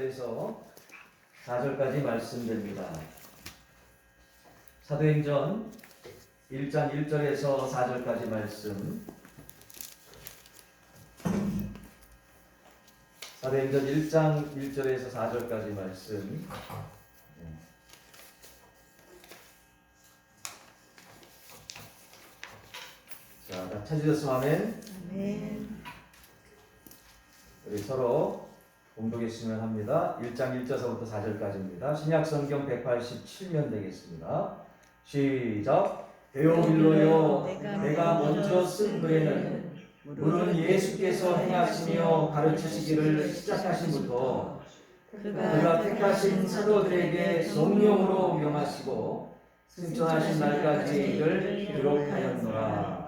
1절에서 4절까지 말씀됩니다. 사도행전 1장 1절에서 4절까지 말씀. 사도행전 1장 1절에서 4절까지 말씀. 자, 다 찾으셨으면 아멘. 아멘. 우리 서로 공독했으면 합니다. 1장 1절서부터 4절까지입니다. 신약성경 187면 되겠습니다. 시작. 데오빌로여, 내가 먼저 쓴 글에는 물은 예수께서 행하시며 가르치시기를 시작하신부터 그가 택하신 사도들에게 성령으로 명하시고 승천하신 날까지 이를 기록하였노라.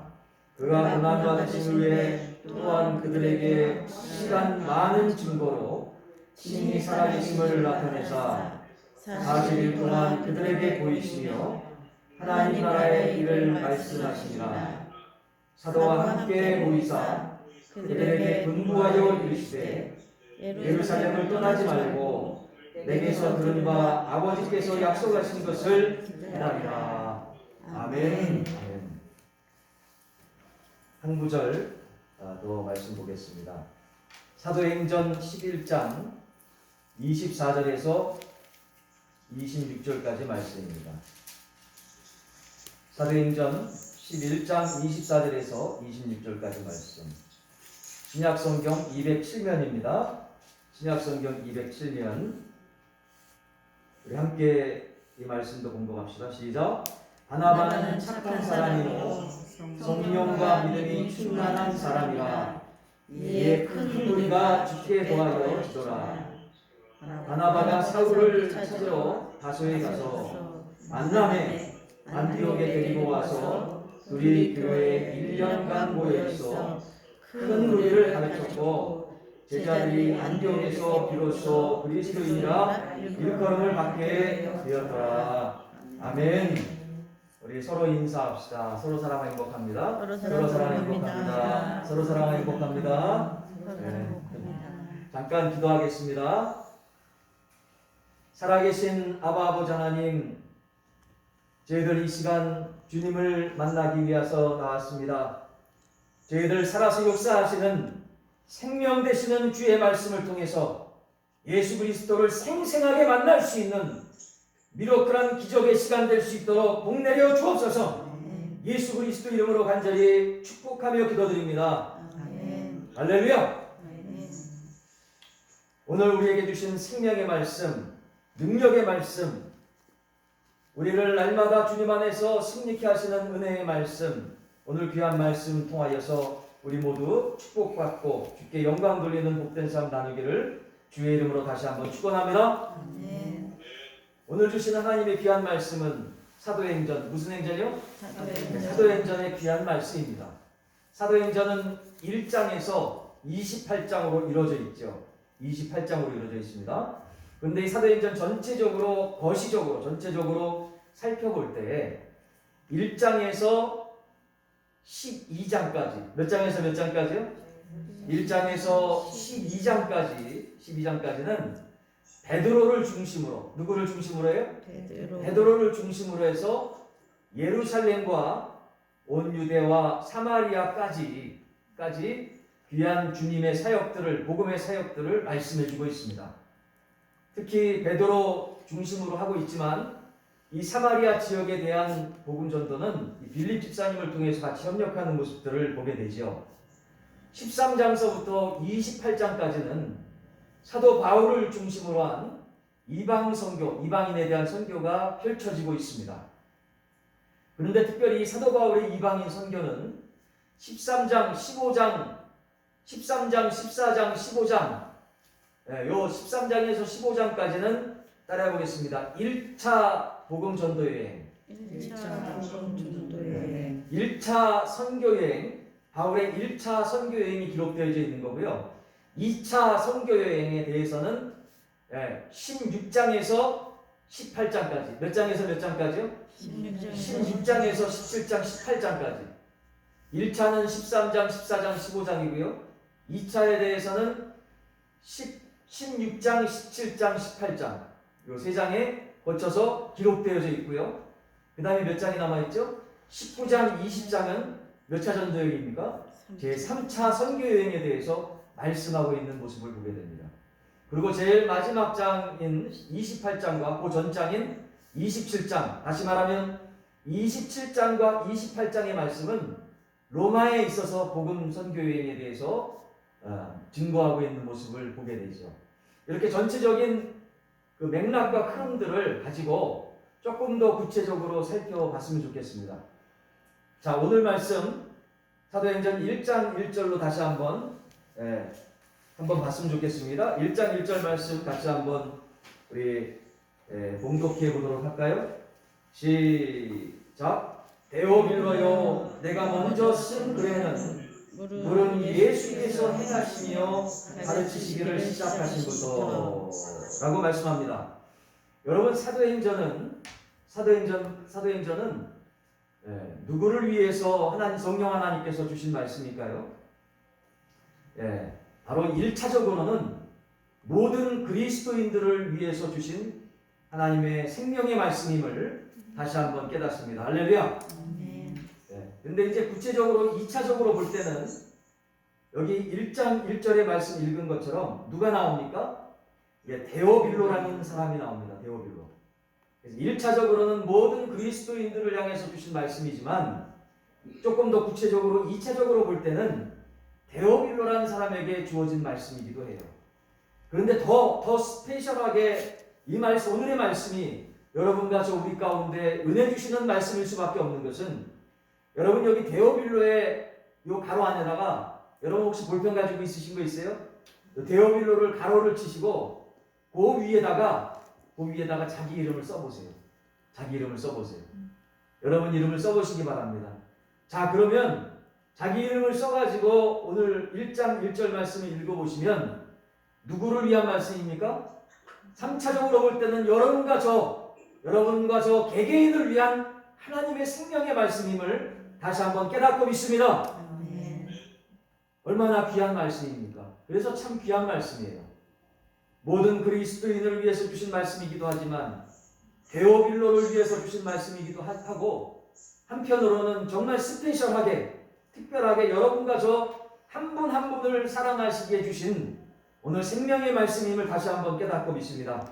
그가 고난받으신 후에 또한 그들에게 시간 많은 증거로 친히 살아계심을 나타내사 40일 동안 그들에게 보이시며 하나님 나라의 일을 말씀하시니라. 사도와 함께 모이사 그들에게 분부하여 이르시되 예루살렘을 떠나지 말고 내게서 들은 바 아버지께서 약속하신 것을 기다리라. 아멘. 아멘. 한 구절 더 말씀 보겠습니다. 사도행전 11장 24절에서 26절까지 말씀입니다. 사도행전 11장 24절에서 26절까지 말씀. 신약성경 207면입니다. 신약성경 207면. 우리 함께 이 말씀도 공독합시다. 시작. 바나바는 착한 사람이요 성령과 믿음이 충만한 사람이라. 이에 큰 무리가 주께 더하여 지더라. 바나바가 사울을 찾으러 다소에 가서 만남에 안디옥에 데리고 와서 둘이 교회에 1년간 모여있어 큰 무리를 가르쳤고 제자들이 안디옥에서 비로소 그리스도인이라 일컬음을 받게 되었더라. 아멘. 우리 서로 인사합시다. 서로 사랑 행복합니다. 서로 사랑 행복합니다. 서로 사랑 행복합니다. 네. 잠깐 기도하겠습니다. 살아계신 아버지 하나님, 저희들 이 시간 주님을 만나기 위해서 나왔습니다. 저희들 살아서 역사하시는 생명 되시는 주의 말씀을 통해서 예수 그리스도를 생생하게 만날 수 있는 미러클한 기적의 시간 될 수 있도록 복 내려 주옵소서. 예수 그리스도 이름으로 간절히 축복하며 기도드립니다. 할렐루야. 오늘 우리에게 주신 생명의 말씀, 능력의 말씀, 우리를 날마다 주님 안에서 승리케 하시는 은혜의 말씀, 오늘 귀한 말씀 통하여서 우리 모두 축복받고 주께 영광 돌리는 복된 삶 나누기를 주의 이름으로 다시 한번 축원합니다. 오늘 주신 하나님의 귀한 말씀은 사도행전, 무슨 행전이요? 사도행전의 귀한 말씀입니다. 사도행전은 1장에서 28장으로 이루어져 있죠. 28장으로 이루어져 있습니다. 그런데 이 사도행전 전체적으로 전체적으로 살펴볼 때 1장에서 12장까지, 몇 장에서 몇 장까지요? 1장에서 12장까지는 베드로를 중심으로, 누구를 중심으로 해요? 베드로를 중심으로 해서 예루살렘과 온 유대와 사마리아까지 귀한 주님의 사역들을, 복음의 사역들을 말씀해 주고 있습니다. 특히 베드로 중심으로 하고 있지만 이 사마리아 지역에 대한 복음 전도는 빌립 집사님을 통해서 같이 협력하는 모습들을 보게 되죠. 13장서부터 28장까지는 사도 바울을 중심으로 한 이방 선교, 이방인에 대한 선교가 펼쳐지고 있습니다. 그런데 특별히 사도 바울의 이방인 선교는 13장, 14장, 15장, 요 13장에서 15장까지는 따라해 보겠습니다. 1차 복음 전도 여행, 1차 선교 여행, 바울의 1차 선교 여행이 기록되어 있는 거고요. 2차 선교 여행에 대해서는 16장에서 18장까지, 몇 장에서 몇 장까지요? 16장에서 17장, 18장까지. 1차는 13장, 14장, 15장이고요. 2차에 대해서는 16장, 17장, 18장 요 세 장에 거쳐서 기록되어져 있고요. 그 다음에 몇 장이 남아있죠? 19장, 20장은 몇 차 전도여행입니까? 제3차 선교여행에 대해서 말씀하고 있는 모습을 보게 됩니다. 그리고 제일 마지막 장인 28장과 그 전장인 27장, 다시 말하면 27장과 28장의 말씀은 로마에 있어서 복음 선교여행에 대해서 증거하고 있는 모습을 보게 되죠. 이렇게 전체적인 그 맥락과 흐름들을 가지고 조금 더 구체적으로 살펴봤으면 좋겠습니다. 자, 오늘 말씀 사도행전 1장 1절로 다시 한번 봤으면 좋겠습니다. 1장 1절 말씀 같이 한번 우리 봉독해 보도록 할까요? 시작. 데오빌로여, 내가 먼저 쓴 글에는 물은 예수께서 행하시며 가르치시기를 시작하신부터 라고 말씀합니다. 여러분, 사도행전은 누구를 위해서 성령 하나님께서 주신 말씀일까요? 바로 1차적으로는 모든 그리스도인들을 위해서 주신 하나님의 생명의 말씀임을 다시 한번 깨닫습니다. 할렐루야. 그런데 이제 구체적으로 2차적으로 볼 때는 여기 1장 1절의 말씀 읽은 것처럼 누가 나옵니까? 데오빌로라는 사람이 나옵니다. 데오빌로. 그래서 1차적으로는 모든 그리스도인들을 향해서 주신 말씀이지만 조금 더 구체적으로 2차적으로 볼 때는 데오빌로라는 사람에게 주어진 말씀이기도 해요. 그런데 더 스페셜하게 이 말씀, 오늘의 말씀이 여러분과 저 우리 가운데 은혜 주시는 말씀일 수밖에 없는 것은, 여러분 여기 데오빌로의 요 가로 안에다가 여러분 혹시 볼펜 가지고 있으신 거 있어요? 데오빌로를 가로를 치시고 그 위에다가 자기 이름을 써보세요. 자기 이름을 써보세요. 여러분 이름을 써보시기 바랍니다. 자, 그러면 자기 이름을 써가지고 오늘 1장 1절 말씀을 읽어보시면 누구를 위한 말씀입니까? 3차적으로 볼 때는 여러분과 저 개개인을 위한 하나님의 생명의 말씀임을 다시 한번 깨닫고 믿습니다. 얼마나 귀한 말씀입니까? 그래서 참 귀한 말씀이에요. 모든 그리스도인을 위해서 주신 말씀이기도 하지만 데오빌로를 위해서 주신 말씀이기도 하고, 한편으로는 정말 스페셜하게, 특별하게 여러분과 저 한 분 한 분을 사랑하시기에 주신 오늘 생명의 말씀임을 다시 한번 깨닫고 믿습니다.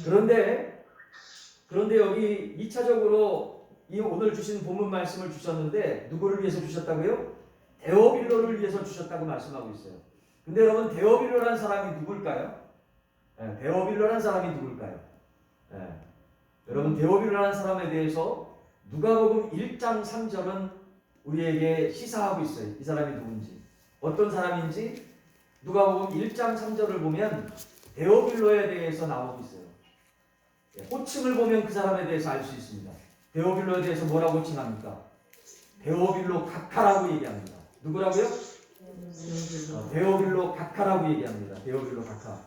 그런데 여기 2차적으로 이 오늘 주신 본문 말씀을 주셨는데 누구를 위해서 주셨다고요? 데오빌로를 위해서 주셨다고 말씀하고 있어요. 근데 여러분, 데오빌로라는 사람이 누굴까요? 데오빌로라는 사람이 누굴까요? 여러분, 데오빌로라는 사람에 대해서 누가복음 1장 3절은 우리에게 시사하고 있어요. 이 사람이 누군지, 어떤 사람인지 누가복음 1장 3절을 보면 데오빌로에 대해서 나오고 있어요. 호칭을 보면 그 사람에 대해서 알 수 있습니다. 데오빌로에 대해서 뭐라고 호칭합니까? 데오빌로 각하라고 얘기합니다. 누구라고요? 데오빌로 각하라고 얘기합니다. 데오빌로 각하.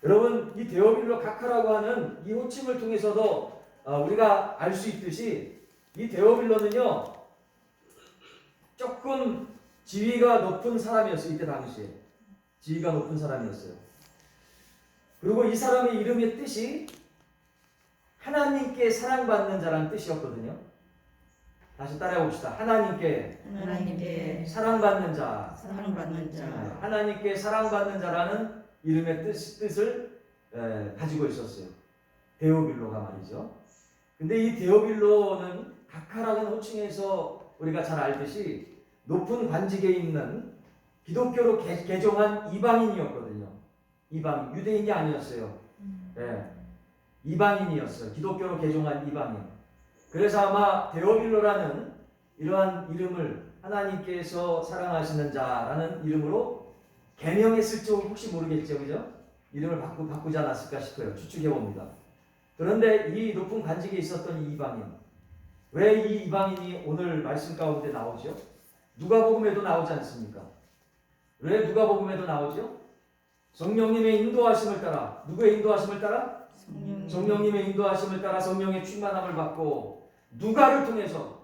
여러분, 이 데오빌로 각하라고 하는 이 호칭을 통해서도 우리가 알 수 있듯이 이 데오빌로는요 조금 지위가 높은 사람이었어요. 이때 당시에 지위가 높은 사람이었어요. 그리고 이 사람의 이름의 뜻이 하나님께 사랑받는 자라는 뜻이었거든요. 다시 따라해 봅시다. 하나님께 사랑받는 자. 하나님께 사랑받는 자라는 이름의 뜻을 가지고 있었어요. 데오빌로가 말이죠. 근데 이 데오빌로는 각하라는 호칭에서 우리가 잘 알듯이 높은 관직에 있는 기독교로 개종한 이방인이었거든요. 이방인, 유대인이 아니었어요. 이방인이었어요. 기독교로 개종한 이방인. 그래서 아마 데오빌로라는 이러한 이름을 하나님께서 사랑하시는 자라는 이름으로 개명했을지 혹시 모르겠죠, 그죠? 이름을 바꾸지 않았을까 싶어요. 추측해 봅니다. 그런데 이 높은 관직에 있었던 이 이방인, 왜 이 이방인이 오늘 말씀 가운데 나오죠? 누가복음에도 나오지 않습니까? 왜 누가복음에도 나오죠? 성령님의 인도하심을 따라, 누구의 인도하심을 따라? 성령님의 인도하심을 따라 성령의 충만함을 받고 누구를 통해서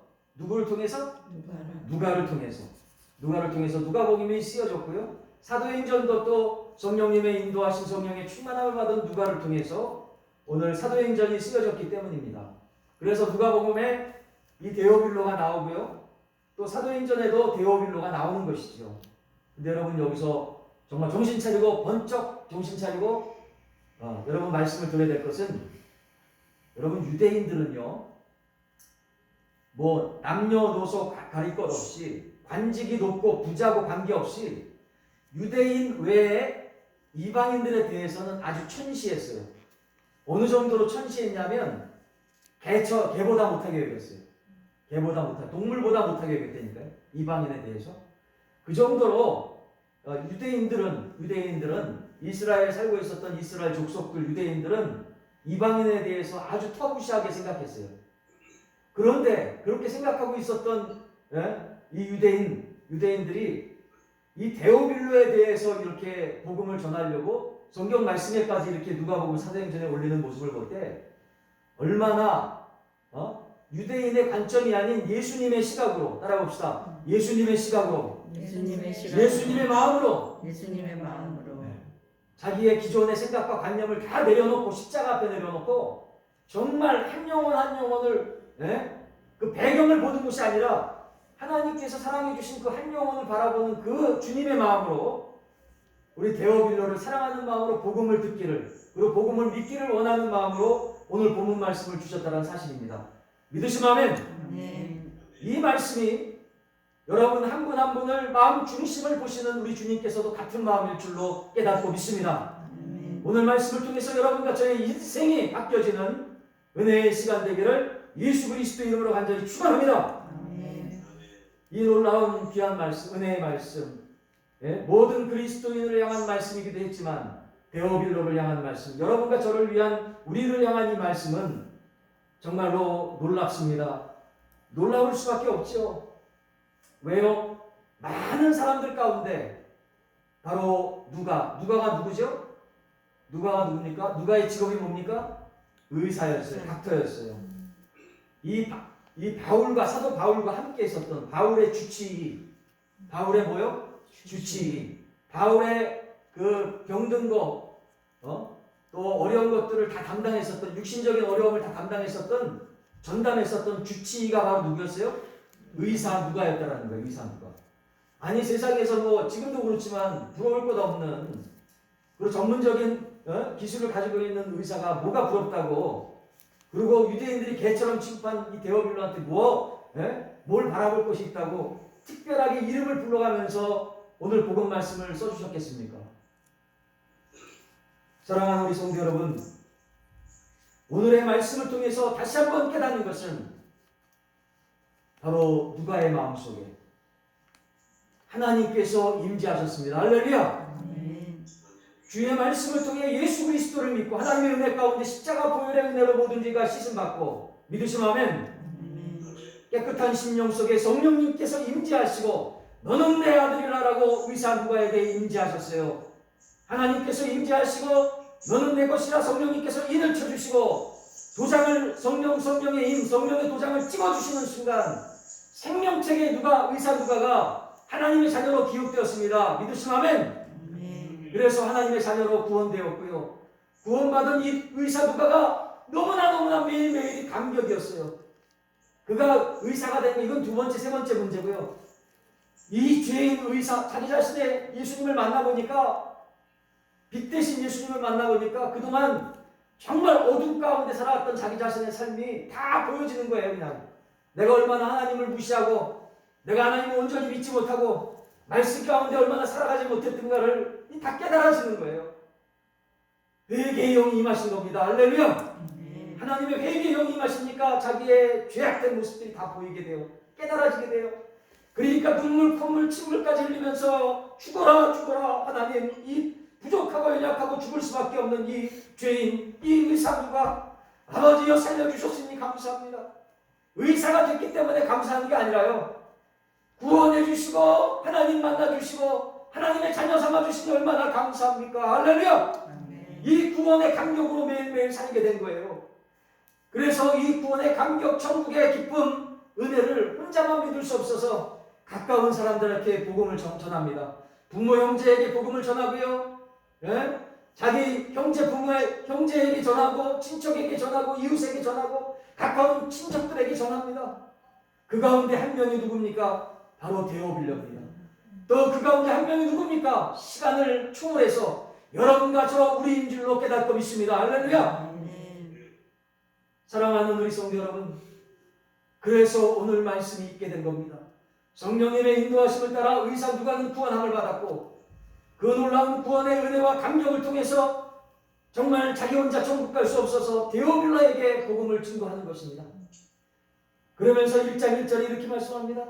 누가복음이 쓰여졌고요. 사도행전도 또 성령님의 인도하신 성령의 충만함을 받은 누가를 통해서 오늘 사도행전이 쓰여졌기 때문입니다. 그래서 누가복음에 이 데오빌로가 나오고요. 또 사도행전에도 데오빌로가 나오는 것이죠. 근데 여러분 여기서 정말 정신 차리고 번쩍 정신 차리고 여러분 말씀을 드려야 될 것은 여러분 유대인들은요. 뭐 남녀노소 가릴 것 없이 관직이 높고 부자고 관계없이 유대인 외에 이방인들에 대해서는 아주 천시했어요. 어느 정도로 천시했냐면 개보다 못하게 여겼어요. 개보다 못하게, 동물보다 못하게 여겼다니까요. 이방인에 대해서. 그 정도로 유대인들은 이스라엘에 살고 있었던 이스라엘 족속들 유대인들은 이방인에 대해서 아주 터부시하게 생각했어요. 그런데 그렇게 생각하고 있었던 이 유대인들이 이 데오빌로에 대해서 이렇게 복음을 전하려고 성경 말씀에까지 이렇게 누가복음 사도행전에 올리는 모습을 볼 때 얼마나 유대인의 관점이 아닌 예수님의 시각으로 따라봅시다. 예수님의 시각으로, 예수님의 마음으로, 자기의 기존의 생각과 관념을 다 내려놓고 십자가 앞에 내려놓고 정말 한 영혼 한 영혼을 그 배경을 보는 것이 아니라 하나님께서 사랑해 주신 그 한 영혼을 바라보는 그 주님의 마음으로 우리 데오빌로를 사랑하는 마음으로 복음을 듣기를 그리고 복음을 믿기를 원하는 마음으로 오늘 본문 말씀을 주셨다는 사실입니다. 믿으시면 아멘. 이 말씀이 여러분 한 분 한 분을 마음 중심을 보시는 우리 주님께서도 같은 마음일 줄로 깨닫고 믿습니다. 오늘 말씀을 통해서 여러분과 저의 인생이 바뀌어지는 은혜의 시간 되기를 예수 그리스도 이름으로 간절히 축원합니다. 이 놀라운 귀한 말씀, 은혜의 말씀, 모든 그리스도인을 향한 말씀이기도 했지만 데오빌로를 향한 말씀, 여러분과 저를 위한 우리를 향한 이 말씀은 정말로 놀랍습니다. 놀라울 수밖에 없죠. 왜요? 많은 사람들 가운데 바로 누가가 누구죠? 누가가 누굽니까? 누가의 직업이 뭡니까? 의사였어요. 닥터였어요. 이 바울과 사도 바울과 함께 있었던 바울의 주치의, 바울의 뭐요? 주치의, 바울의 그 병든 거, 또 어려운 것들을 다 감당했었던 육신적인 어려움을 다 감당했었던 전담했었던 주치의가 바로 누구였어요? 의사 누가였다라는 거예요. 의사 누가. 아니 세상에서 뭐 지금도 그렇지만 부러울 것 없는 그리고 전문적인 기술을 가지고 있는 의사가 뭐가 부럽다고. 그리고 유대인들이 개처럼 취급한 이 데오빌로한테 뭘 바라볼 것이 있다고 특별하게 이름을 불러가면서 오늘 복음 말씀을 써주셨겠습니까? 사랑하는 우리 성도 여러분, 오늘의 말씀을 통해서 다시 한번 깨닫는 것은 바로 누가의 마음속에 하나님께서 임재하셨습니다. 할렐루야! 주의 말씀을 통해 예수 그리스도를 믿고 하나님의 은혜 가운데 십자가 보혈의 은혜로 모든 죄가 씻음받고 믿으시면 아멘. 깨끗한 심령 속에 성령님께서 임재하시고 너는 내 아들이라라고 의사 누가에게 임재하셨어요. 하나님께서 임재하시고 너는 내 것이라 성령님께서 인을 쳐주시고 도장을 성령의 도장을 찍어주시는 순간 생명책에 의사 누가가 하나님의 자녀로 기록되었습니다. 믿으시면 아멘. 그래서 하나님의 자녀로 구원되었고요. 구원받은 이 의사 누가가 너무나 매일매일이 감격이었어요. 그가 의사가 된 거 이건 두 번째, 세 번째 문제고요. 이 죄인 의사 자기 자신의 예수님을 만나보니까 빛 대신 예수님을 만나보니까 그동안 정말 어둠 가운데 살아왔던 자기 자신의 삶이 다 보여지는 거예요. 그냥 내가 얼마나 하나님을 무시하고 내가 하나님을 온전히 믿지 못하고 말씀 가운데 얼마나 살아가지 못했던가를 다 깨달아지는 거예요. 회개의 영이 임하신 겁니다. 할렐루야! 하나님의 회개의 영이 임하시니까 자기의 죄악된 모습들이 다 보이게 돼요. 깨달아지게 돼요. 그러니까 눈물, 콧물, 침물까지 흘리면서 죽어라 하나님, 이 부족하고 연약하고 죽을 수밖에 없는 이 죄인, 이 의사누가 아버지여 살려주셨으니 감사합니다. 의사가 됐기 때문에 감사하는 게 아니라요. 구원해 주시고 하나님 만나 주시고 하나님의 자녀 삼아 주시니 얼마나 감사합니까? 할렐루야! 이 구원의 감격으로 매일매일 살게 된 거예요. 그래서 이 구원의 감격, 천국의 기쁨, 은혜를 혼자만 믿을 수 없어서 가까운 사람들에게 복음을 전합니다. 부모 형제에게 복음을 전하고요. 예? 자기 형제 부모의 형제에게 전하고 친척에게 전하고 이웃에게 전하고 가까운 친척들에게 전합니다. 그 가운데 한 명이 누굽니까? 바로 데오빌로입니다. 또 그 가운데 한 명이 누굽니까? 시간을 초월해서 여러분과 저 우리인 줄로 깨닫고 믿습니다. 할렐루야. 사랑하는 우리 성도 여러분, 그래서 오늘 말씀이 있게 된 겁니다. 성령님의 인도하심을 따라 의사 누가는 구원함을 받았고 그 놀라운 구원의 은혜와 감격을 통해서 정말 자기 혼자 천국 갈 수 없어서 데오빌로에게 복음을 증거하는 것입니다. 그러면서 1장 1절에 이렇게 말씀합니다.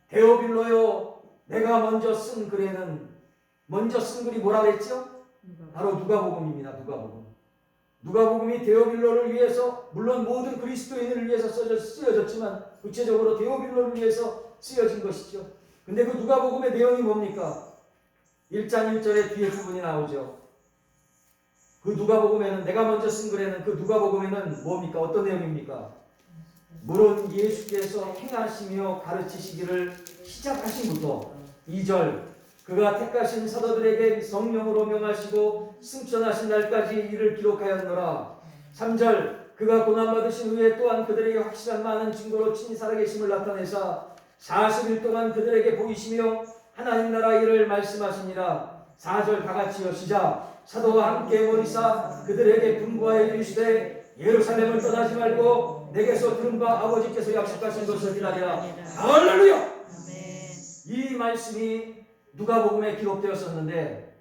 데오빌로요, 내가 먼저 쓴 글에는, 먼저 쓴 글이 뭐라 그랬죠? 바로 누가복음입니다. 누가복음이 데오빌로를 위해서, 물론 모든 그리스도인을 위해서 쓰여졌지만 구체적으로 데오빌로를 위해서 쓰여진 것이죠. 근데 그 누가복음의 내용이 뭡니까? 1장 1절에 뒤에 부분이 나오죠. 그 누가복음에는, 내가 먼저 쓴 글에는, 그 누가복음에는 뭡니까? 어떤 내용입니까? 물론 예수께서 행하시며 가르치시기를 시작하신부터 2절, 그가 택하신 사도들에게 성령으로 명하시고 승천하신 날까지 이를 기록하였노라. 3절, 그가 고난받으신 후에 또한 그들에게 확실한 많은 증거로 친히 살아계심을 나타내사 40일 동안 그들에게 보이시며 하나님 나라 일을 말씀하시니라. 4절 다같이요 시작. 사도와 함께 모이사 그들에게 분부하여 이르시되 예루살렘을 떠나지 말고 내게서 들은 바 아버지께서 약속하신 것을 기다리라. 할렐루야. 이 말씀이 누가복음에 기록되었었는데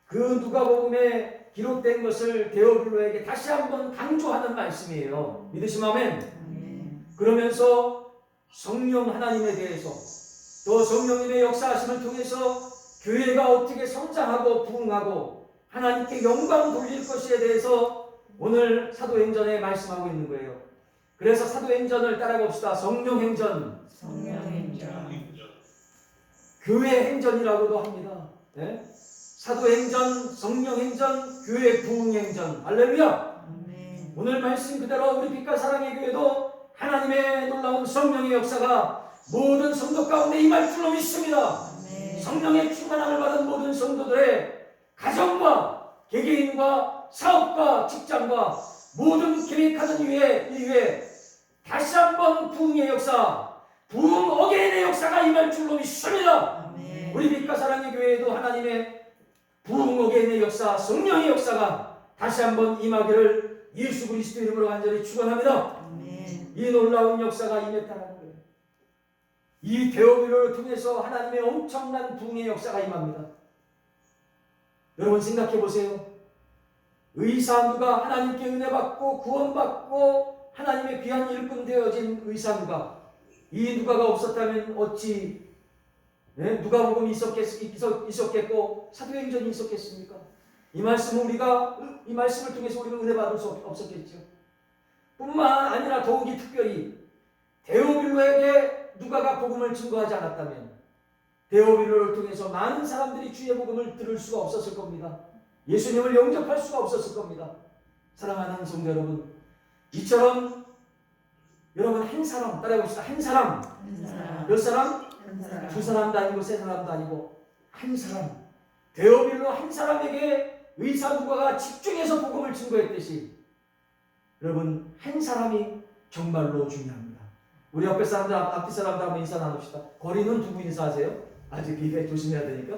그 누가복음에 기록된 것을 데오빌로에게 다시 한번 강조하는 말씀이에요. 믿으시면 아멘. 그러면서 성령 하나님에 대해서 또 성령님의 역사하심을 통해서 교회가 어떻게 성장하고 부흥하고 하나님께 영광 돌릴 것에 대해서 오늘 사도행전에 말씀하고 있는 거예요. 그래서 사도행전을 따라봅시다. 성령행전, 교회 행전이라고도 합니다. 네? 사도행전, 성령행전, 교회 부흥행전. 할렐루야. 오늘 말씀 그대로 우리 빛과 사랑의 교회도 하나님의 놀라운 성령의 역사가 모든 성도 가운데 임할 줄로 믿습니다. 성령의 충만함을 받은 모든 성도들의 가정과 개개인과 사업과 직장과 모든 계획하는 이후에 다시 한번 부흥의 역사, 부흥 어게인의 역사가 임할 줄로 믿습니다. 우리 빛과 사랑의 교회에도 하나님의 부흥 어게인의 역사, 성령의 역사가 다시 한번 임하기를 예수 그리스도 이름으로 간절히 축원합니다. 이 놀라운 역사가 임했다는 거예요. 이 데오빌로를 통해서 하나님의 엄청난 부흥의 역사가 임합니다. 여러분 생각해 보세요. 의사 누가 하나님께 은혜 받고 구원받고 하나님의 귀한 일꾼 되어진 의사 누가, 이 누가가 없었다면 어찌 누가복음이 있었겠고 사도행전이 있었겠습니까? 이 말씀을 통해서 우리가 은혜 받을 수 없었겠죠. 뿐만 아니라 더욱이 특별히 데오빌로에게 누가가 복음을 증거하지 않았다면 데오빌로를 통해서 많은 사람들이 주의 복음을 들을 수가 없었을 겁니다. 예수님을 영접할 수가 없었을 겁니다. 사랑하는 성도 여러분, 이처럼 여러분 한 사람 따라해봅시다. 한 사람. 몇 사람? 두 사람도 아니고 세 사람도 아니고 한 사람. 데오빌로 한 사람에게 의사 누가가 집중해서 복음을 증거했듯이 여러분 한 사람이 정말로 중요합니다. 우리 옆에 사람들, 앞뒤 사람들 한번 인사 나눕시다. 거리는 두고 인사하세요. 아직 이게 조심해야 되니까.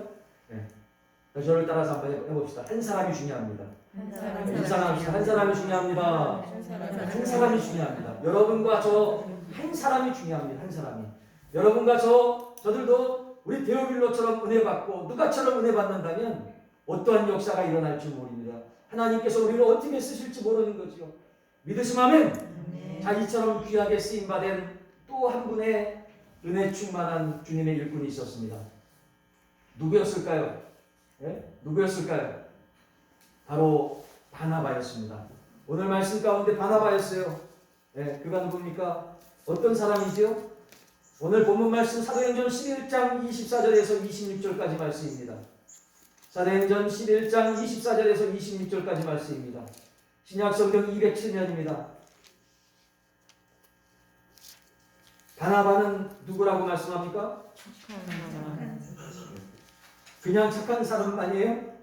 네. 저를 따라서 한번 해봅시다. 한 사람이 중요합니다. 한 사람이 중요합니다. 한 사람이 중요합니다. 여러분과 저 한 사람이 중요합니다. 한 사람이. 여러분과 저들도 우리 데오빌로처럼 은혜 받고 누가처럼 은혜 받는다면 어떠한 역사가 일어날지 모릅니다. 하나님께서 우리를 어떻게 쓰실지 모르는 거죠. 믿으시면 아멘. 자, 이처럼 귀하게 쓰임받은 또 한 분의 은혜 충만한 주님의 일꾼이 있었습니다. 누구였을까요? 누구였을까요? 바로 바나바였습니다. 오늘 말씀 가운데 바나바였어요. 그가 누굽니까? 어떤 사람이죠? 오늘 본문 말씀 사도행전 11장 24절에서 26절까지 말씀입니다. 사도행전 11장 24절에서 26절까지 말씀입니다. 신약성경 207년입니다. 바나바는 누구라고 말씀합니까? 그냥 착한 사람 아니에요?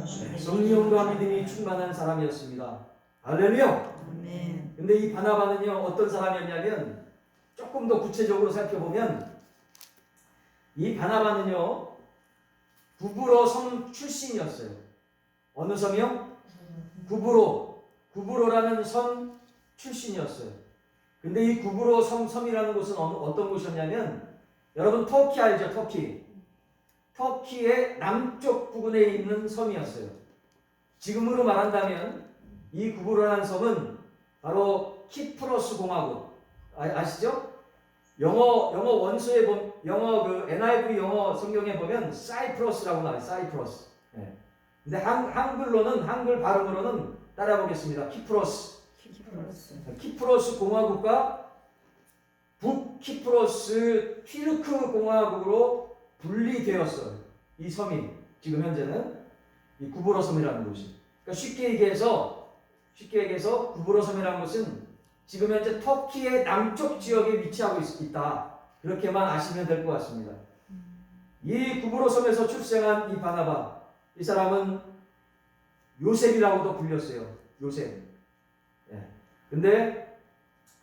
성령과 믿음이 충만한 사람이었습니다. 할렐루야. 아멘. 근데 이 바나바는요 어떤 사람이었냐면 조금 더 구체적으로 살펴보면 이 바나바는요 구브로 섬 출신이었어요. 어느 섬이요? 구브로라는 섬 출신이었어요. 근데 이 구브로 섬이라는 곳은 어떤 곳이었냐면 여러분 터키 알죠? 터키의 남쪽 부근에 있는 섬이었어요. 지금으로 말한다면 이 구브로라는 섬은 바로 키프로스 공화국 아시죠? 영어 원서에 영어 그 NIV 영어 성경에 보면 사이프러스라고 나와요. 사이프러스. 네. 근데 한글 발음으로는 따라 보겠습니다. 키프로스 공화국과 북키프로스 튀르크 공화국으로 분리되었어요. 이 섬이 지금 현재는 이 구브로 섬이라는 곳이. 그러니까 쉽게 얘기해서 구브로 섬이라는 곳은 지금 현재 터키의 남쪽 지역에 위치하고 있다. 그렇게만 아시면 될 것 같습니다. 이 구브로 섬에서 출생한 이 바나바, 이 사람은 요셉이라고도 불렸어요. 요셉. 예. 근데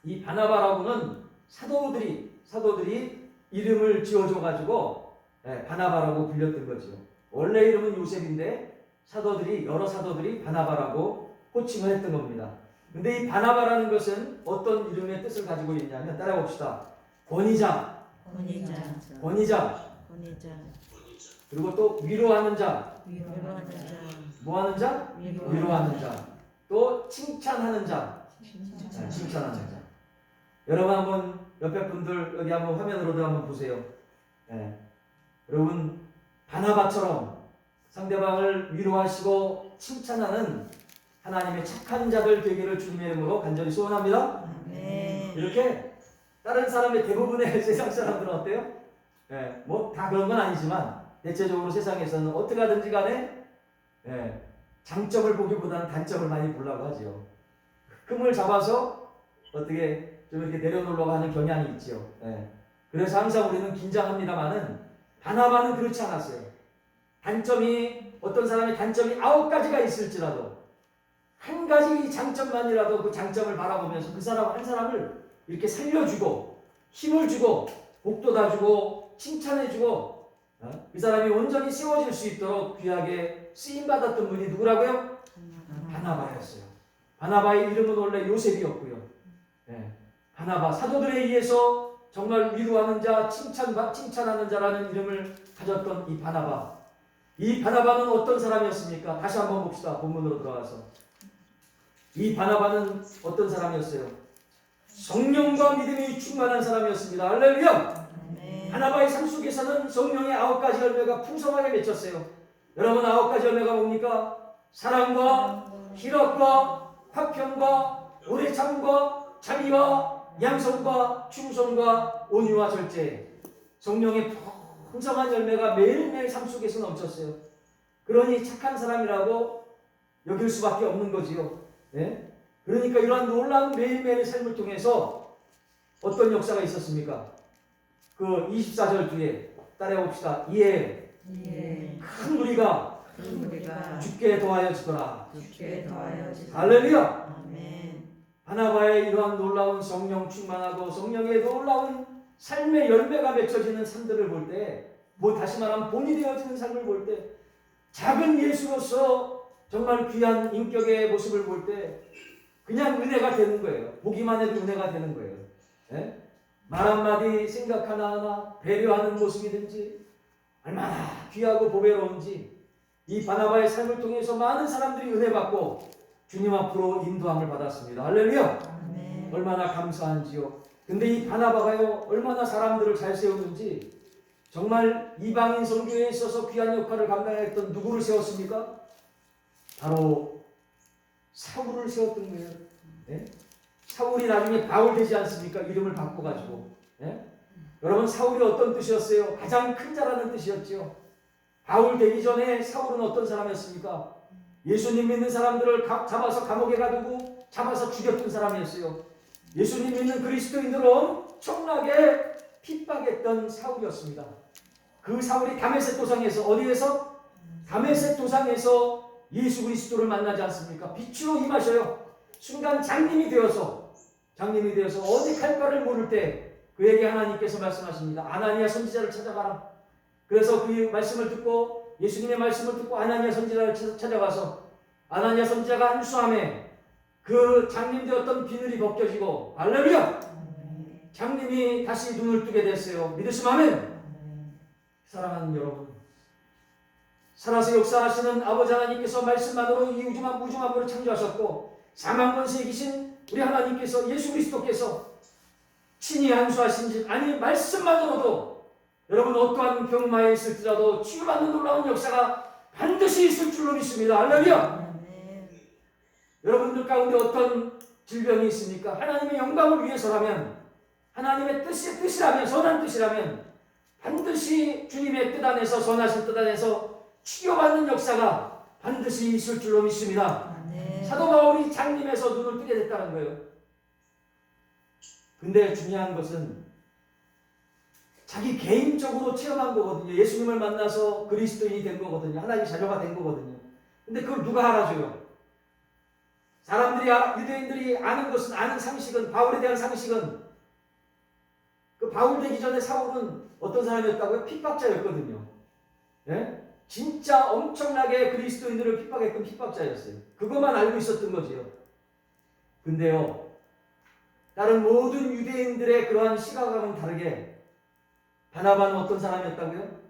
이 바나바라고는 사도들이 이름을 지어줘가지고 바나바라고 불렸던 거죠. 원래 이름은 요셉인데 여러 사도들이 바나바라고 호칭을 했던 겁니다. 근데 이 바나바라는 것은 어떤 이름의 뜻을 가지고 있냐면 따라봅시다. 권위자. 그리고 또 위로하는 자. 뭐하는 자? 위로하는 자. 또 칭찬하는 자. 칭찬하는 자. 여러분 한번 옆에 분들 여기 한번 화면으로도 한번 보세요. 여러분 바나바처럼 상대방을 위로하시고 칭찬하는 하나님의 착한 자들 되기를 주님의 이름으로 간절히 소원합니다. 이렇게 다른 사람의 대부분의 세상 사람들은 어때요? 뭐 다 그런 건 아니지만 대체적으로 세상에서는 어떻게 하든지 간에 장점을 보기보다는 단점을 많이 보려고 하죠. 흠을 잡아서 어떻게 좀 이렇게 내려놓으려고 하는 경향이 있죠. 그래서 항상 우리는 긴장합니다만은 바나바는 그렇지 않았어요. 어떤 사람의 단점이 9가지가 있을지라도 한 가지 장점만이라도 그 장점을 바라보면서 그 사람 한 사람을 이렇게 살려주고 힘을 주고 복돋아주고 칭찬해주고 그 사람이 온전히 세워질 수 있도록 귀하게 쓰임받았던 분이 누구라고요? 바나바였어요. 바나바의 이름은 원래 요셉이었고요. 바나바, 사도들에 의해서 정말 위로하는 자, 칭찬하는 자라는 이름을 가졌던 이 바나바. 이 바나바는 어떤 사람이었습니까? 다시 한번 봅시다. 본문으로 들어가서. 이 바나바는 어떤 사람이었어요? 성령과 믿음이 충만한 사람이었습니다. 할렐루야! 바나바의 삶 속에서는 성령의 9가지 열매가 풍성하게 맺혔어요. 여러분 9가지 열매가 뭡니까? 사랑과 희락과 화평과 오래 참과 자비와 양성과 충성과 온유와 절제. 성령의 풍성한 열매가 매일매일 삶 속에서 넘쳤어요. 그러니 착한 사람이라고 여길 수밖에 없는 거지요. 그러니까 이러한 놀라운 매일매일의 삶을 통해서 어떤 역사가 있었습니까? 그 24절 뒤에 따라해봅시다. 이에 큰 무리가 죽게 도하여지더라. 할렐루야. 바나바의 이러한 놀라운 성령 충만하고 성령의 놀라운 삶의 열매가 맺혀지는 삶들을 볼 때, 다시 말하면 본이 되어지는 삶을 볼 때, 작은 예수로서 정말 귀한 인격의 모습을 볼 때 그냥 은혜가 되는 거예요. 보기만 해도 은혜가 되는 거예요. 말 한마디, 생각 하나하나 배려하는 모습이든지 얼마나 귀하고 보배로운지 이 바나바의 삶을 통해서 많은 사람들이 은혜 받고 주님 앞으로 인도함을 받았습니다. 할렐루야! 얼마나 감사한지요. 근데 이 바나바가요 얼마나 사람들을 잘 세우는지 정말 이방인 선교에 있어서 귀한 역할을 감당했던 누구를 세웠습니까? 바로 사울을 세웠던 거예요. 사울이 나중에 바울 되지 않습니까? 이름을 바꿔가지고. 여러분 사울이 어떤 뜻이었어요? 가장 큰 자라는 뜻이었죠. 바울 되기 전에 사울은 어떤 사람이었습니까? 예수님 믿는 사람들을 잡아서 감옥에 가두고 잡아서 죽였던 사람이었어요. 예수님 믿는 그리스도인들을 엄청나게 핍박했던 사울이었습니다. 그 사울이 다메섹 도상에서 어디에서? 다메섹 도상에서 예수 그리스도를 만나지 않습니까? 빛으로 임하셔요. 순간 장님이 되어서 어디 갈 바를 모를 때 그에게 하나님께서 말씀하십니다. 아나니아 선지자를 찾아가라. 그래서 그 말씀을 듣고 예수님의 말씀을 듣고 아나니아 선지자를 찾아가서 아나니아 선지자가 안수함에 그 장님 되었던 비늘이 벗겨지고 할렐루야! 장님이 다시 눈을 뜨게 됐어요. 믿으시면 아멘! 사랑하는 여러분, 살아서 역사하시는 아버지 하나님께서 말씀만으로 이 우주 만물을 창조하셨고 사망 권세에 계신 우리 하나님께서 예수 그리스도께서 친히 안수하신 즉 아니 말씀만으로도 여러분 어떠한 병마에 있을지라도 치유받는 놀라운 역사가 반드시 있을 줄로 믿습니다. 할렐루야! 여러분들 가운데 어떤 질병이 있습니까? 하나님의 영광을 위해서라면 하나님의 뜻이라면 선한 뜻이라면 반드시 주님의 뜻 안에서 선하신 뜻 안에서 치료받는 역사가 반드시 있을 줄로 믿습니다. 사도 바울이 장님에서 눈을 뜨게 됐다는 거예요. 근데 중요한 것은 자기 개인적으로 체험한 거거든요. 예수님을 만나서 그리스도인이 된 거거든요. 하나님 자녀가 된 거거든요. 근데 그걸 누가 알아줘요? 사람들이 유대인들이 아는 상식은 바울에 대한 상식은 그 바울 되기 전에 사울은 어떤 사람이었다고요? 핍박자였거든요. 예? 진짜 엄청나게 그리스도인들을 핍박했던 핍박자였어요. 그것만 알고 있었던 거지요. 근데요, 다른 모든 유대인들의 그러한 시각과는 다르게 바나바는 어떤 사람이었다고요?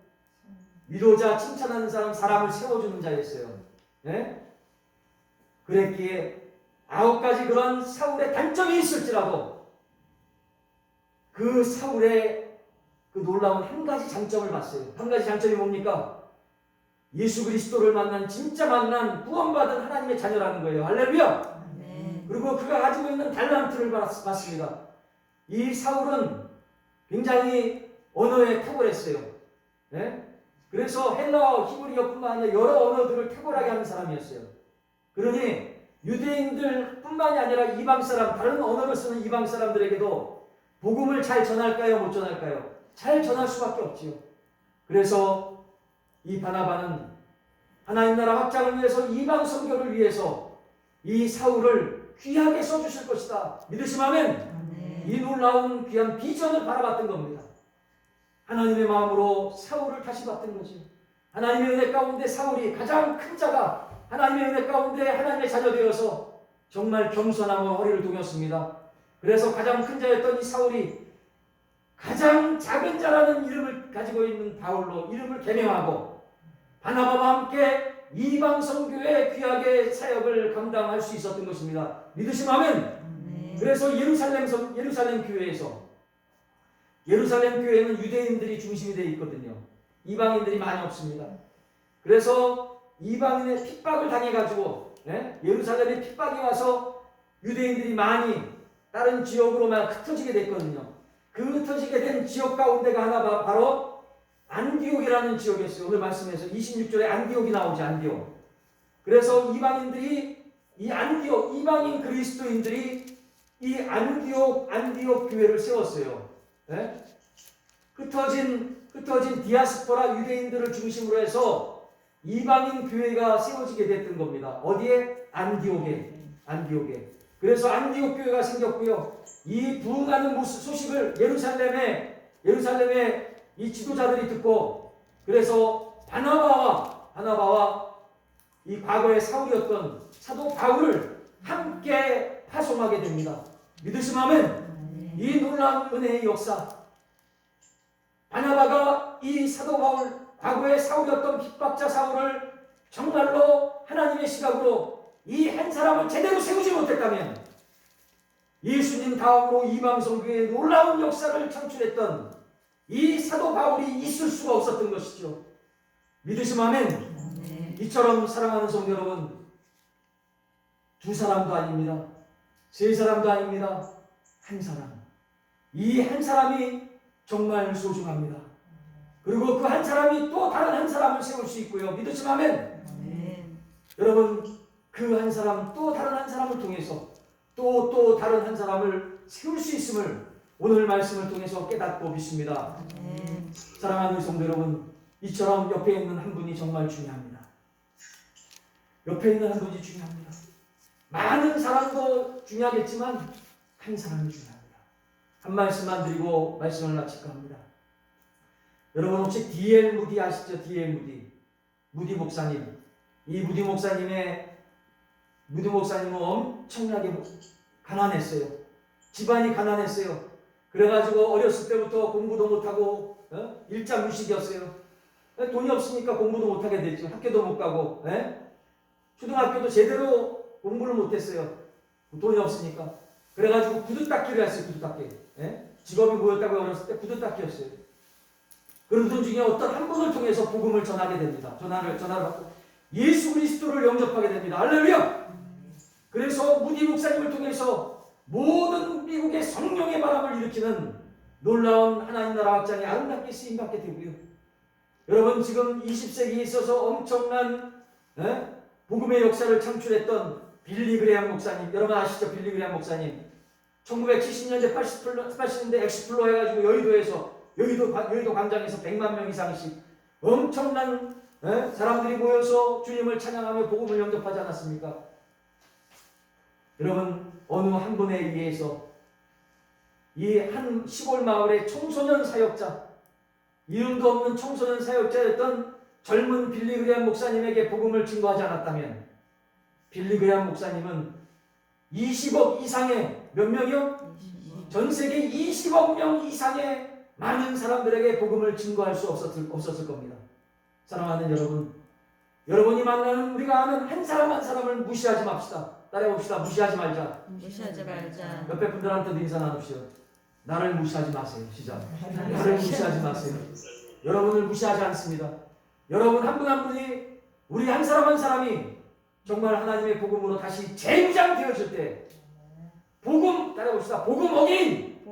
위로자, 칭찬하는 사람, 사람을 세워주는 자였어요. 예? 그랬기에 9가지 그런 사울의 단점이 있을지라도 그 사울의 그 놀라운 한 가지 장점을 봤어요. 한 가지 장점이 뭡니까? 예수 그리스도를 만난 진짜 만난 구원받은 하나님의 자녀라는 거예요. 할렐루야! 그리고 그가 가지고 있는 달란트를 봤습니다. 이 사울은 굉장히 언어에 탁월했어요. 네? 그래서 헬라어, 히브리어뿐만 아니라 여러 언어들을 탁월하게 하는 사람이었어요. 그러니 유대인들 뿐만이 아니라 이방 사람, 다른 언어를 쓰는 이방 사람들에게도 복음을 잘 전할까요? 못 전할까요? 잘 전할 수밖에 없지요. 그래서 이 바나바는 하나님 나라 확장을 위해서 이방 선교를 위해서 이 사울을 귀하게 써주실 것이다. 믿으시면 아멘. 이 놀라운 귀한 비전을 바라봤던 겁니다. 하나님의 마음으로 사울을 다시 봤던 거죠. 하나님의 은혜 가운데 사울이 가장 큰 자가 하나님의 은혜 가운데 하나님의 자녀 되어서 정말 겸손함으로 허리를 동였습니다. 그래서 가장 큰 자였던 이 사울이 가장 작은 자라는 이름을 가지고 있는 바울로 이름을 개명하고 바나바와 함께 이방 선교의 귀하게 사역을 감당할 수 있었던 것입니다. 믿으시면 아멘. 그래서 예루살렘 교회에서 예루살렘 교회는 유대인들이 중심이 되어 있거든요. 이방인들이 많이 없습니다. 그래서 이방인의 핍박을 당해가지고 예루살렘에 핍박이 와서 유대인들이 많이 다른 지역으로만 흩어지게 됐거든요. 그 흩어지게 된 지역 가운데가 하나 바로 안디옥이라는 지역이었어요. 오늘 말씀에서 26절에 안디옥이 나오지. 안디옥. 그래서 이방인들이 이 안디옥, 이방인 그리스도인들이 이 안디옥 교회를 세웠어요. 네? 흩어진 디아스포라 유대인들을 중심으로 해서 이방인 교회가 세워지게 됐던 겁니다. 어디에? 안디옥에. 그래서 안디옥 교회가 생겼고요. 이 부흥하는 소식을 예루살렘의 이 지도자들이 듣고 그래서 바나바와 이 과거의 사울이었던 사도 바울을 함께 파송하게 됩니다. 믿으시면 아멘. 이 놀라운 은혜의 역사. 바나바가 이 사도 바울 과거의 사울이었던 핍박자 사울을 정말로 하나님의 시각으로 이 한 사람을 제대로 세우지 못했다면 예수님 다음으로 이방 선교의 놀라운 역사를 창출했던 이 사도 바울이 있을 수가 없었던 것이죠. 믿으시면 아멘. 이처럼 사랑하는 성도 여러분, 2사람도 아닙니다. 3사람도 아닙니다. 한 사람. 이 한 사람이 정말 소중합니다. 그리고 그 한 사람이 또 다른 한 사람을 세울 수 있고요. 믿으시면 아멘. 여러분, 그 한 사람 또 다른 한 사람을 통해서 또 다른 한 사람을 세울 수 있음을 오늘 말씀을 통해서 깨닫고 믿습니다. 사랑하는 성도 여러분, 이처럼 옆에 있는 한 분이 정말 중요합니다. 옆에 있는 한 분이 중요합니다. 많은 사람도 중요하겠지만 한 사람이 중요합니다. 한 말씀만 드리고 말씀을 마칠까 합니다. 여러분 혹시 D.L. 무디 아시죠? D.L. 무디 목사님. 이 무디 목사님은 엄청나게 가난했어요. 집안이 가난했어요. 그래가지고 어렸을 때부터 공부도 못하고 일자무식이었어요. 돈이 없으니까 공부도 못하게 됐죠. 학교도 못 가고 초등학교도 제대로 공부를 못했어요. 돈이 없으니까. 그래가지고 구두닦기를 했어요. 구두닦기. 직업이 뭐였다고 어렸을 때 구두닦기였어요. 그런 분 중에 어떤 한 분을 통해서 복음을 전하게 됩니다. 전화를 받고 예수 그리스도를 영접하게 됩니다. 할렐루야! 그래서 무디 목사님을 통해서 모든 미국의 성령의 바람을 일으키는 놀라운 하나님 나라 확장이 아름답게 쓰임받게 되고요. 여러분 지금 20세기에 있어서 엄청난 복음의 역사를 창출했던 빌리 그레함 목사님, 여러분 아시죠? 빌리 그레함 목사님 1970년대 80년대 엑스플로 해가지고 여의도 광장에서 100만 명 이상씩 엄청난 사람들이 모여서 주님을 찬양하며 복음을 영접하지 않았습니까? 여러분 어느 한 분에 의해서 이 한 시골 마을의 청소년 사역자, 이름도 없는 청소년 사역자였던 젊은 빌리 그레함 목사님에게 복음을 증거하지 않았다면 빌리 그레함 목사님은 20억 이상의 몇 명이요? 전 세계 20억 명 이상의 많은 사람들에게 복음을 증거할 수 없었을 겁니다. 사랑하는 여러분, 여러분이 만나는 우리가 아는 한 사람 한 사람을 무시하지 맙시다. 따라해봅시다. 무시하지 말자. 무시하지 말자. 옆에 분들한테도 인사 나누시오. 나를 무시하지 마세요. 시작. 나를 무시하지 마세요. 여러분을 무시하지 않습니다. 여러분 한 분 한 분이 우리 한 사람 한 사람이 정말 하나님의 복음으로 다시 재무장되어질 때 복음 따라해봅시다. 복음 어긴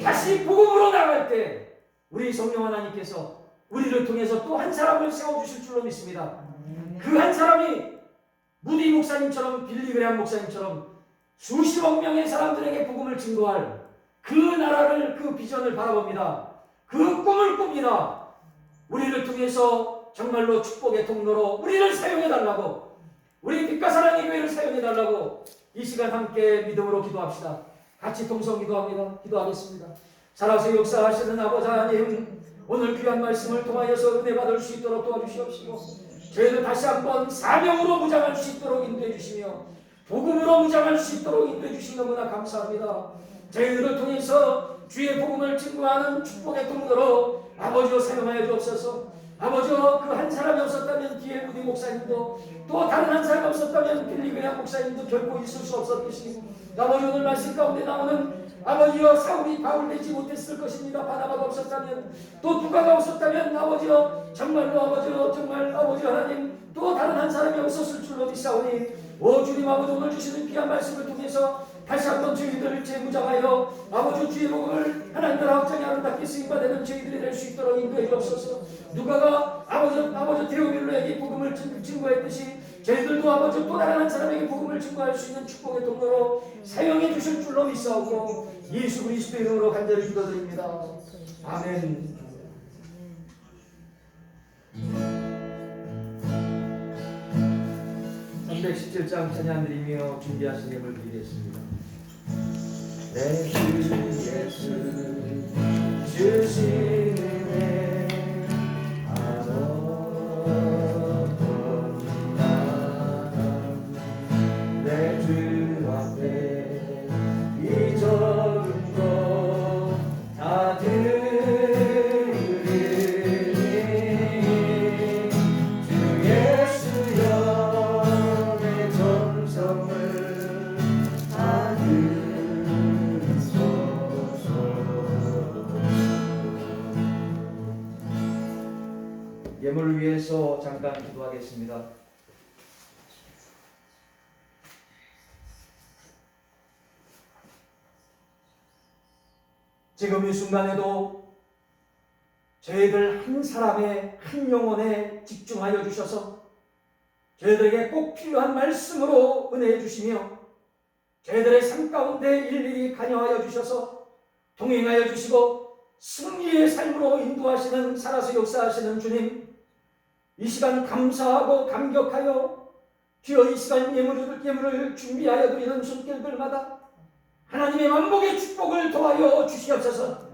다시 복음으로 나갈 때 우리 성령 하나님께서 우리를 통해서 또 한 사람을 세워주실 줄로 믿습니다. 그 한 사람이 무디 목사님처럼 빌리 그레함 목사님처럼 수십억 명의 사람들에게 복음을 증거할 그 나라를, 그 비전을 바라봅니다. 그 꿈을 꿉니다. 우리를 통해서 정말로 축복의 통로로 우리를 사용해달라고, 우리 빛과 사랑의 교회를 사용해달라고 이 시간 함께 믿음으로 기도합시다. 같이 동성 기도하겠습니다. 살아서 역사하시는 아버지 하나님, 오늘 귀한 말씀을 통하여서 은혜 받을 수 있도록 도와주시옵시고 저희도 다시 한번 사명으로 무장할 수 있도록 인도해 주시며 복음으로 무장할 수 있도록 인도해 주시 너무나 감사합니다. 저희들을 통해서 주의 복음을 증거하는 축복의 통로로 아버지로 사용하여 주옵소서. 아버지여, 그 한 사람이 없었다면 D.L. 무디 목사님도, 또 다른 한 사람이 없었다면 빌리 그레함 목사님도 결코 있을 수 없었겠습니다. 아버지, 오늘 말씀 가운데 나오는 아버지여, 사울이 바울 되지 못했을 것입니다. 바나바가 없었다면, 또 누가가 없었다면, 아버지여, 정말로 아버지여, 정말 아버지 하나님, 또 다른 한 사람이 없었을 줄로 믿사오니, 오 주님 아버지, 오늘 주시는 귀한 말씀을 통해서 다시 한번 저희들을 재무장하여 아버지 주의 복음을 하나님 나라 확장에 아름답게 쓰임받는 저희들이 될 수 있도록 인도해 주옵소서. 누가가 아버지 데오빌로에게 복음을 증거했듯이 저희들도 아버지 또 다른 한 사람에게 복음을 증거할 수 있는 축복의 통로로 사용해 주실 줄로 믿사오고 예수 그리스도의 이름으로 간절히 기도드립니다. 아멘. 317장 찬양드리며 준비하신 예물 드리겠습니다. 내 주 예수 주신 은혜 아무것도 내 주 앞에 이 적은 것 다 드리니 주 예수여 내 정성을 다 예물을 위해서 잠깐 기도하겠습니다. 지금 이 순간에도 저희들 한 사람의 한 영혼에 집중하여 주셔서 저희들에게 꼭 필요한 말씀으로 은혜해 주시며 저희들의 삶 가운데 일일이 관여하여 주셔서 동행하여 주시고 승리의 삶으로 인도하시는 살아서 역사하시는 주님, 이 시간 감사하고 감격하여 주여 이 시간 예물을 준비하여 드리는 손길들마다 하나님의 만복의 축복을 더하여 주시옵소서.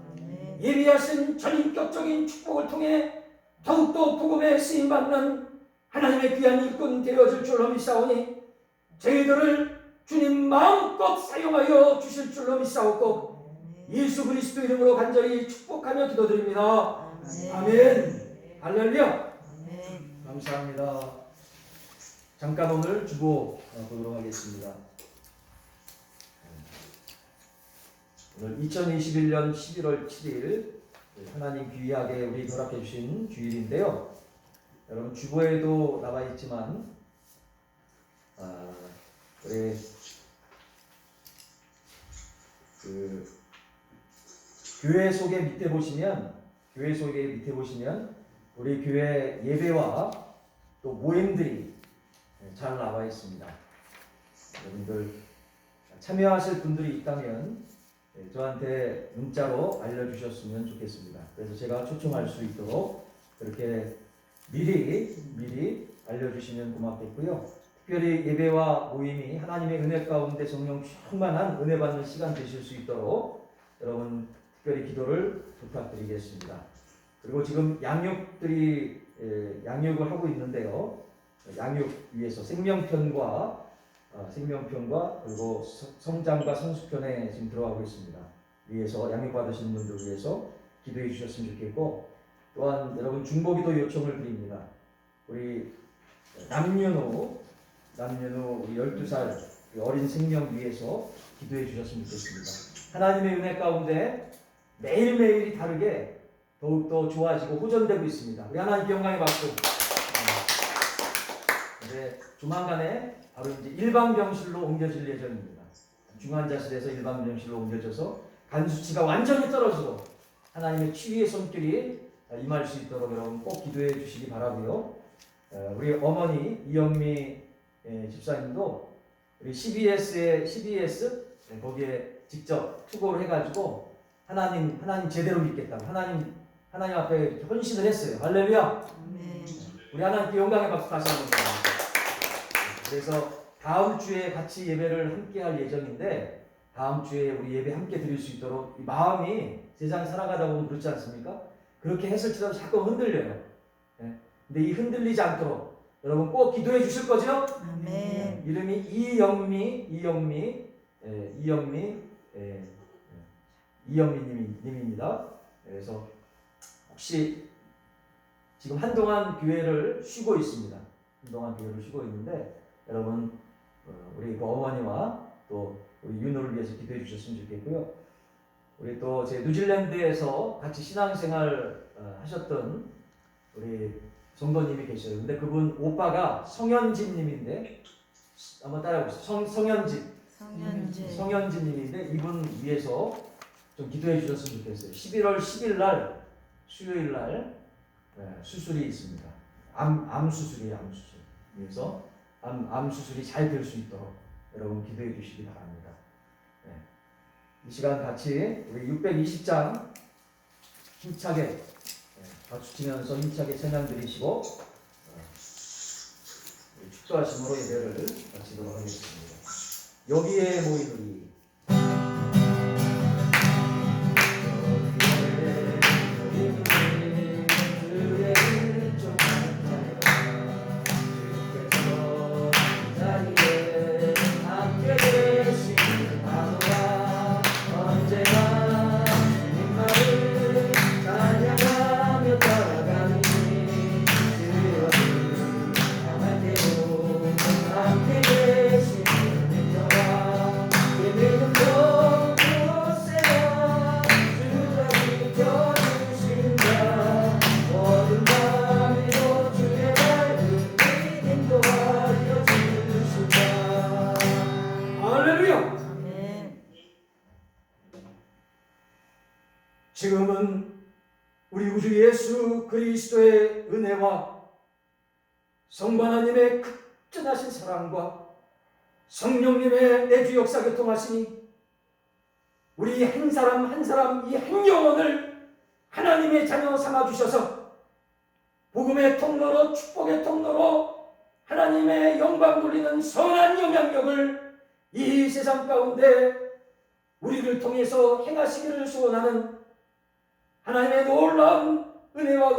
예비하신 전인격적인 축복을 통해 더욱더 복음에 쓰임받는 하나님의 귀한 일꾼 되어줄 줄로 믿사오니 저희들을 주님 마음껏 사용하여 주실 줄로 믿사옵고 예수 그리스도 이름으로 간절히 축복하며 기도드립니다. 아멘. 할렐루야. 감사합니다. 잠깐 오늘 주보 보도록 하겠습니다. 오늘 2021년 11월 7일 하나님 귀하게 우리 허락해 주신 주일인데요. 여러분 주보에도 나와 있지만 우리 교회 속에 밑에 보시면 우리 교회 예배와 또 모임들이 잘 나와 있습니다. 여러분들 참여하실 분들이 있다면 저한테 문자로 알려주셨으면 좋겠습니다. 그래서 제가 초청할 수 있도록 그렇게 미리 알려주시면 고맙겠고요. 특별히 예배와 모임이 하나님의 은혜 가운데 성령 충만한 은혜 받는 시간 되실 수 있도록 여러분 특별히 기도를 부탁드리겠습니다. 그리고 지금 양육을 하고 있는데요. 양육 위해서 생명편과 그리고 성장과 성숙편에 지금 들어가고 있습니다. 위해서 양육받으시는 분들 위해서 기도해 주셨으면 좋겠고, 또한 여러분 중보기도 요청을 드립니다. 우리 남윤우 우리 12살 어린 생명 위해서 기도해 주셨으면 좋겠습니다. 하나님의 은혜 가운데 매일매일이 다르게 더욱더 좋아지고 호전되고 있습니다. 우리 하나님께 영광의 박수. 네, 조만간에 바로 이제 일반병실로 옮겨질 예정입니다. 중환자실에서 일반병실로 옮겨져서 간 수치가 완전히 떨어지고 하나님의 치유의 손길이 임할 수 있도록 여러분 꼭 기도해 주시기 바라고요. 우리 어머니 이영미 집사님도 우리 CBS 거기에 직접 투고를 해가지고 하나님 제대로 믿겠다고 하나님 앞에 헌신을 했어요. 할렐루야. 우리 하나님께 영광의 박수 다시 한번 드립니다. 그래서 다음 주에 같이 예배를 함께 할 예정인데 다음 주에 우리 예배 함께 드릴 수 있도록 이 마음이 세상 살아가다 보면 그렇지 않습니까? 그렇게 했을지라도 자꾸 흔들려요. 근데 이 흔들리지 않도록 여러분 꼭 기도해 주실 거죠? 아멘. 이름이 이영미 님입니다. 그래서 혹시 지금 한동안 교회를 쉬고 있습니다. 있는데 여러분 우리 그 어머니와 또 우리 윤호를 위해서 기도해 주셨으면 좋겠고요. 우리 또 제 뉴질랜드에서 같이 신앙생활 하셨던 우리 성도님이 계셔요. 근데 그분 오빠가 성현진 님인데 한번 따라해보세요. 성현진 님인데 이분 위해서 좀 기도해 주셨으면 좋겠어요. 11월 10일 날 수요일 날 수술이 있습니다. 암 수술이에요. 그래서 암 수술이 잘 될 수 있도록 여러분 기도해 주시기 바랍니다. 이 시간 같이 우리 620장 힘차게 박수 치면서 힘차게 찬양 드리시고 축도하심으로 예배를 마치도록 하겠습니다. 여기에 모인 우리 지금은 우리 구주 예수 그리스도의 은혜와 성부 하나님의 극진하신 사랑과 성령님의 내주 역사 교통하시니 우리 한 사람 이 한 영혼을 하나님의 자녀 삼아 주셔서 복음의 통로로 축복의 통로로 하나님의 영광 돌리는 선한 영향력을 이 세상 가운데 우리를 통해서 행하시기를 소원하는 하나님의 놀라운 은혜와